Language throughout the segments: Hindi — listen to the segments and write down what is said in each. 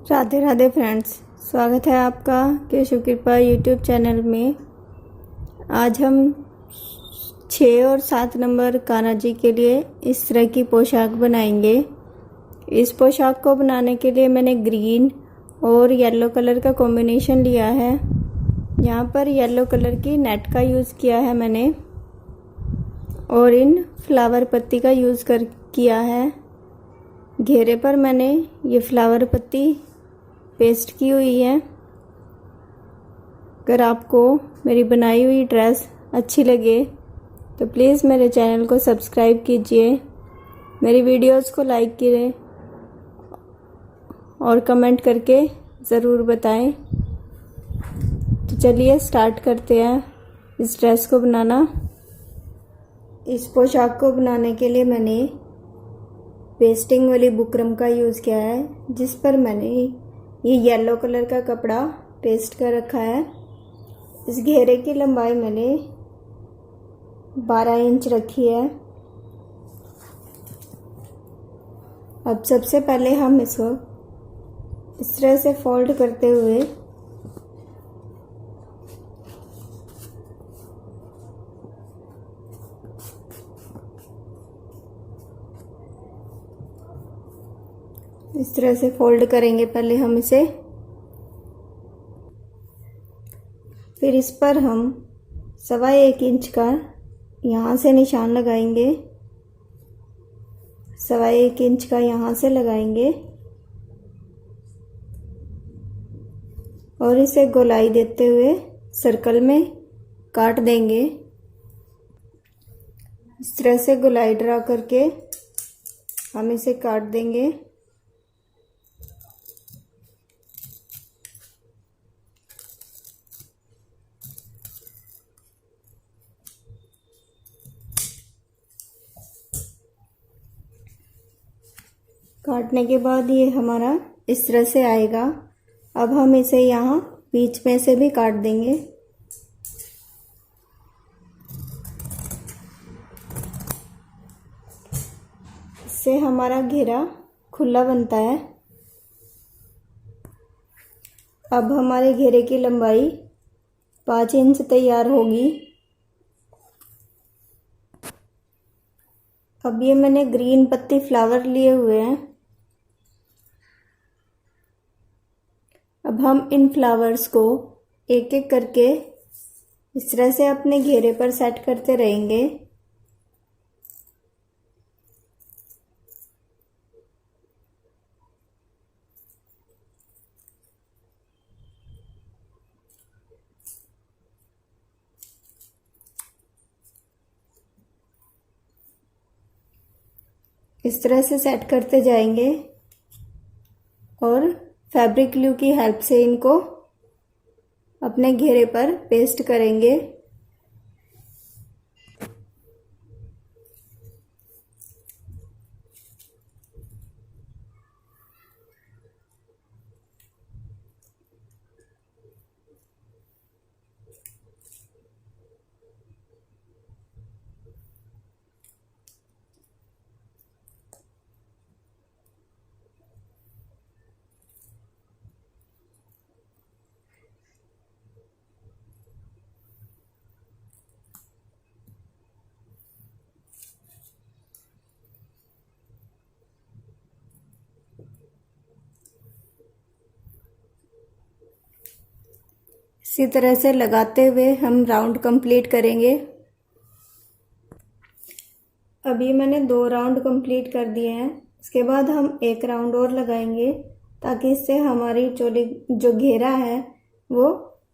राधे राधे फ्रेंड्स, स्वागत है आपका केशव कृपा यूट्यूब चैनल में। आज हम 6 और 7 नंबर कान्हा जी के लिए इस तरह की पोशाक बनाएंगे। इस पोशाक को बनाने के लिए मैंने ग्रीन और येलो कलर का कॉम्बिनेशन लिया है। यहाँ पर येलो कलर की नेट का यूज़ किया है मैंने और इन फ्लावर पत्ती का यूज़ किया है। घेरे पर मैंने ये फ्लावर पत्ती पेस्ट की हुई है। अगर आपको मेरी बनाई हुई ड्रेस अच्छी लगे तो प्लीज़ मेरे चैनल को सब्सक्राइब कीजिए, मेरी वीडियोस को लाइक कीजिए और कमेंट करके ज़रूर बताएं। तो चलिए स्टार्ट करते हैं इस ड्रेस को बनाना। इस पोशाक को बनाने के लिए मैंने पेस्टिंग वाली बुकरम का यूज़ किया है, जिस पर मैंने ये येलो कलर का कपड़ा पेस्ट कर रखा है। इस घेरे की लंबाई मैंने 12 इंच रखी है। अब सबसे पहले हम इसको इस तरह से फोल्ड करते हुए इस तरह से फोल्ड करेंगे। पहले हम इसे, फिर इस पर हम 1.25 इंच का यहाँ से निशान लगाएंगे, 1.25 इंच का यहाँ से लगाएंगे और इसे गोलाई देते हुए सर्कल में काट देंगे। इस तरह से गोलाई ड्रा करके हम इसे काट देंगे। काटने के बाद ये हमारा इस तरह से आएगा। अब हम इसे यहाँ बीच में से भी काट देंगे। इससे हमारा घेरा खुला बनता है। अब हमारे घेरे की लंबाई 5 इंच तैयार होगी। अब ये मैंने ग्रीन पत्ती फ्लावर लिए हुए हैं। अब हम इन फ्लावर्स को एक एक करके इस तरह से अपने घेरे पर सेट करते रहेंगे। इस तरह से सेट करते जाएंगे और फैब्रिक ग्लू की हेल्प से इनको अपने घेरे पर पेस्ट करेंगे। इसी तरह से लगाते हुए हम राउंड कंप्लीट करेंगे। अभी मैंने 2 राउंड कंप्लीट कर दिए हैं। इसके बाद हम 1 राउंड और लगाएंगे ताकि इससे हमारी चोली जो घेरा है वो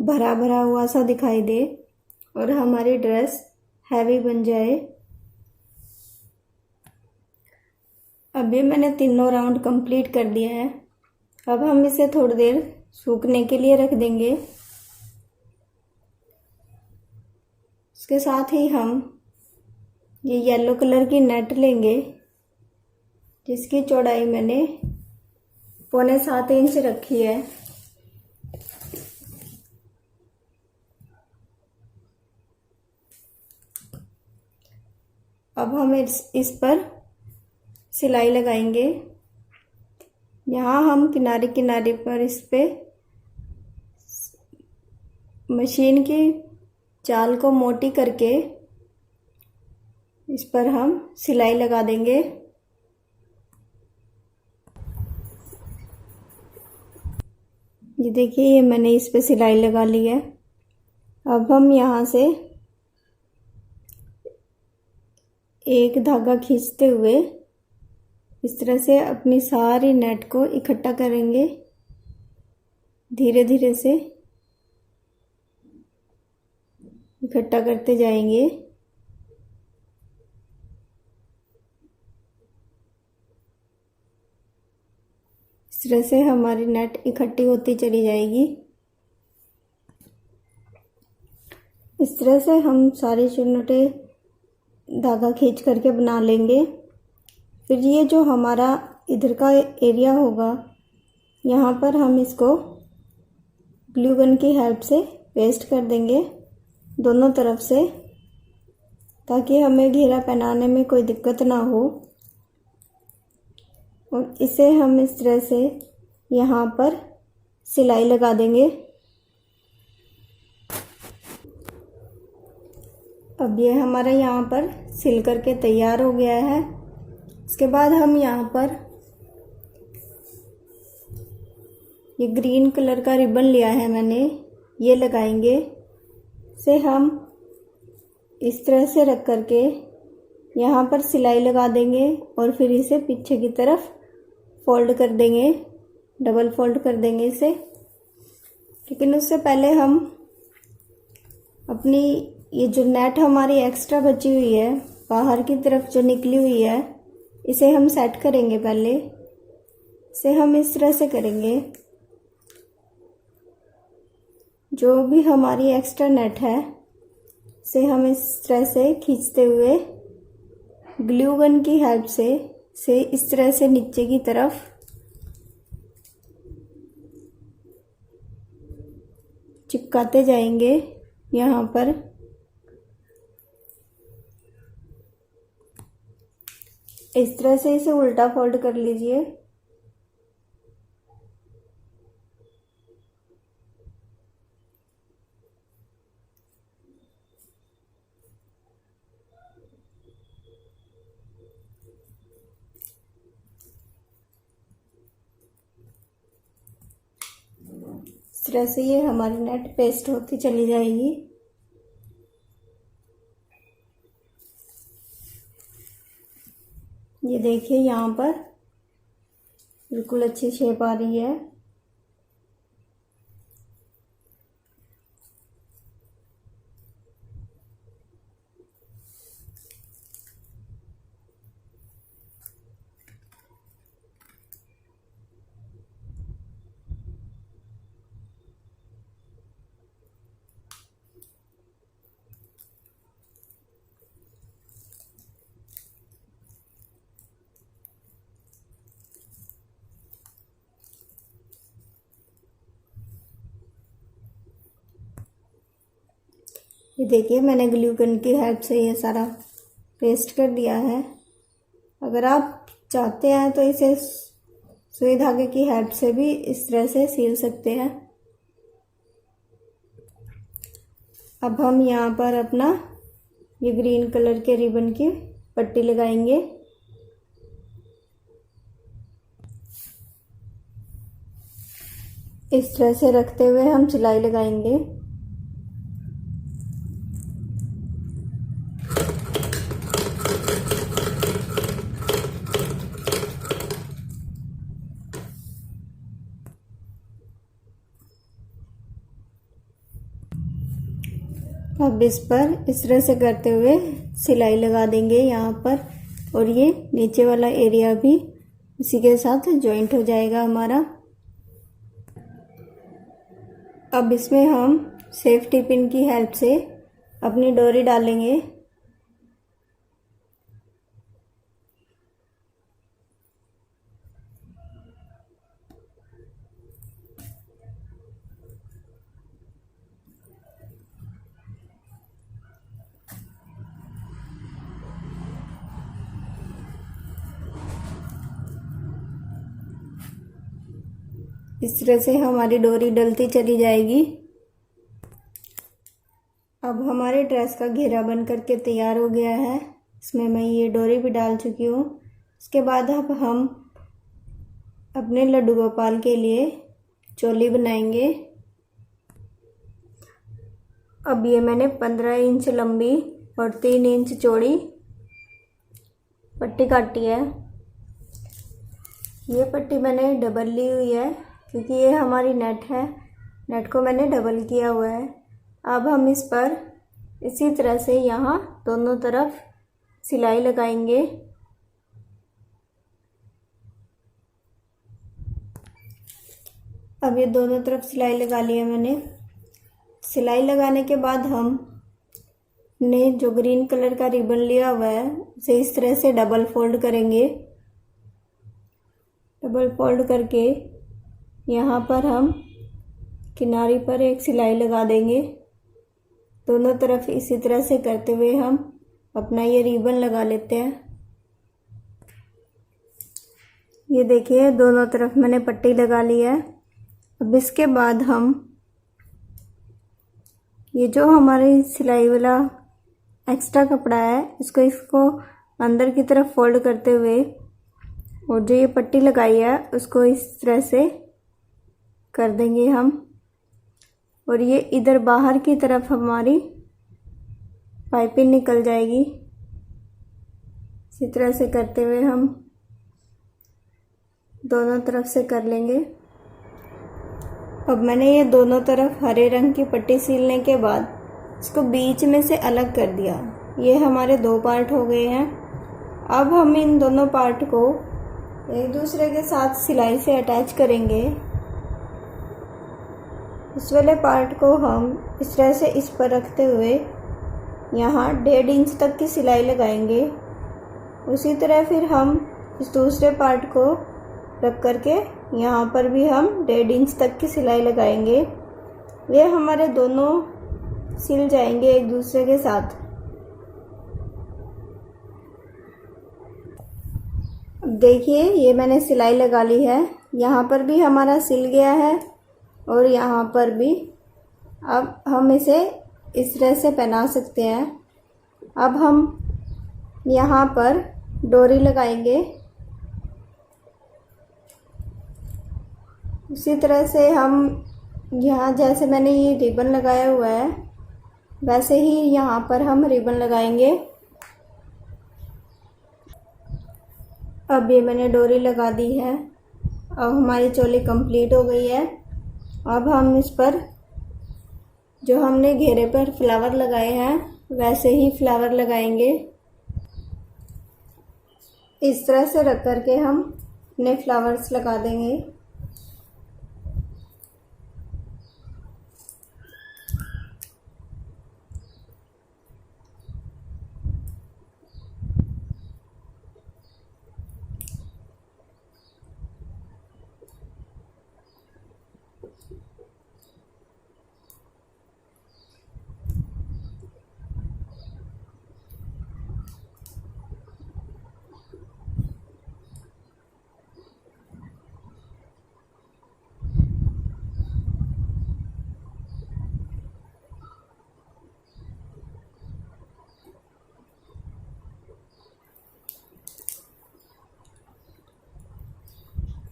भरा भरा हुआ सा दिखाई दे और हमारी ड्रेस हैवी बन जाए। अभी मैंने तीनों राउंड कंप्लीट कर दिए हैं। अब हम इसे थोड़ी देर सूखने के लिए रख देंगे। इसके साथ ही हम ये येलो कलर की नेट लेंगे, जिसकी चौड़ाई मैंने 6.25 इंच रखी है। अब हम इस पर सिलाई लगाएंगे। यहाँ हम किनारे किनारे पर इस पे मशीन की चाल को मोटी करके इस पर हम सिलाई लगा देंगे। ये देखिए, ये मैंने इस पे सिलाई लगा ली है। अब हम यहाँ से एक धागा खींचते हुए इस तरह से अपनी सारी नेट को इकट्ठा करेंगे, धीरे धीरे से इकट्ठा करते जाएंगे। इस तरह से हमारी नेट इकट्ठी होती चली जाएगी। इस तरह से हम सारे चुन्नटे धागा खींच करके बना लेंगे। फिर ये जो हमारा इधर का एरिया होगा, यहाँ पर हम इसको ग्लू गन की हेल्प से पेस्ट कर देंगे दोनों तरफ से, ताकि हमें घेरा पहनाने में कोई दिक्कत ना हो। और इसे हम इस तरह से यहाँ पर सिलाई लगा देंगे। अब ये हमारा यहाँ पर सिल करके तैयार हो गया है। इसके बाद हम यहाँ पर ये ग्रीन कलर का रिबन लिया है मैंने, ये लगाएंगे। इसे हम इस तरह से रख करके यहाँ पर सिलाई लगा देंगे और फिर इसे पीछे की तरफ फोल्ड कर देंगे, डबल फोल्ड कर देंगे इसे। लेकिन उससे पहले हम अपनी ये जो नेट हमारी एक्स्ट्रा बची हुई है, बाहर की तरफ जो निकली हुई है, इसे हम सेट करेंगे। पहले इसे हम इस तरह से करेंगे। जो भी हमारी एक्स्ट्रा नेट है, इसे हम इस तरह से खींचते हुए ग्लू गन की हेल्प से इस तरह से नीचे की तरफ चिपकाते जाएंगे। यहाँ पर इस तरह से इसे उल्टा फोल्ड कर लीजिए। इस तरह से ये हमारी नेट पेस्ट होती चली जाएगी। ये देखिए, यहाँ पर बिल्कुल अच्छी शेप आ रही है। ये देखिए, मैंने ग्लू गन की हेल्प से ये सारा पेस्ट कर दिया है। अगर आप चाहते हैं तो इसे सुई धागे की हेल्प से भी इस तरह से सील सकते हैं। अब हम यहाँ पर अपना ये ग्रीन कलर के रिबन की पट्टी लगाएंगे। इस तरह से रखते हुए हम सिलाई लगाएंगे। अब इस पर इस तरह से करते हुए सिलाई लगा देंगे यहाँ पर, और ये नीचे वाला एरिया भी इसी के साथ जॉइंट हो जाएगा हमारा। अब इसमें हम सेफ्टी पिन की हेल्प से अपनी डोरी डालेंगे। इस तरह से हमारी डोरी डलती चली जाएगी। अब हमारे ड्रेस का घेरा बन करके तैयार हो गया है। इसमें मैं ये डोरी भी डाल चुकी हूँ। उसके बाद अब हम अपने लड्डू गोपाल के लिए चोली बनाएंगे। अब ये मैंने 15 इंच लंबी और 3 इंच चौड़ी पट्टी काटी है। ये पट्टी मैंने डबल ली हुई है क्योंकि ये हमारी नेट है। नेट को मैंने डबल किया हुआ है। अब हम इस पर इसी तरह से यहाँ दोनों तरफ सिलाई लगाएंगे। अब ये दोनों तरफ सिलाई लगा ली है मैंने। सिलाई लगाने के बाद हम ने जो ग्रीन कलर का रिबन लिया हुआ है उसे इस तरह से डबल फोल्ड करेंगे। डबल फोल्ड करके यहाँ पर हम किनारे पर एक सिलाई लगा देंगे। दोनों तरफ इसी तरह से करते हुए हम अपना ये रिबन लगा लेते हैं। ये देखिए दोनों तरफ मैंने पट्टी लगा ली है। अब इसके बाद हम ये जो हमारी सिलाई वाला एक्स्ट्रा कपड़ा है इसको अंदर की तरफ फोल्ड करते हुए और जो ये पट्टी लगाई है उसको इस तरह से कर देंगे हम। और ये इधर बाहर की तरफ हमारी पाइपिंग निकल जाएगी। इसी तरह से करते हुए हम दोनों तरफ से कर लेंगे। अब मैंने ये दोनों तरफ हरे रंग की पट्टी सिलने के बाद इसको बीच में से अलग कर दिया। ये हमारे 2 पार्ट हो गए हैं। अब हम इन दोनों पार्ट को एक दूसरे के साथ सिलाई से अटैच करेंगे। इस वाले पार्ट को हम इस तरह से इस पर रखते हुए यहाँ 1.5 इंच तक की सिलाई लगाएंगे। उसी तरह फिर हम इस दूसरे पार्ट को रख करके यहाँ पर भी हम 1.5 इंच तक की सिलाई लगाएंगे। ये हमारे दोनों सिल जाएंगे एक दूसरे के साथ। अब देखिए ये मैंने सिलाई लगा ली है। यहाँ पर भी हमारा सिल गया है और यहाँ पर भी। अब हम इसे इस तरह से पहना सकते हैं। अब हम यहाँ पर डोरी लगाएंगे। उसी तरह से हम यहाँ जैसे मैंने ये रिबन लगाया हुआ है वैसे ही यहाँ पर हम रिबन लगाएंगे। अब ये मैंने डोरी लगा दी है। अब हमारी चोली कंप्लीट हो गई है। अब हम इस पर जो हमने घेरे पर फ्लावर लगाए हैं वैसे ही फ्लावर लगाएंगे। इस तरह से रख करके हम अपने फ्लावर्स लगा देंगे।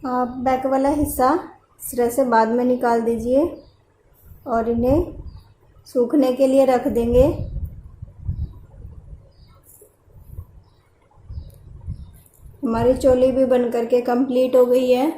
आप बैक वाला हिस्सा इस तरह से बाद में निकाल दीजिए और इन्हें सूखने के लिए रख देंगे। हमारी चोली भी बन करके कंप्लीट हो गई है।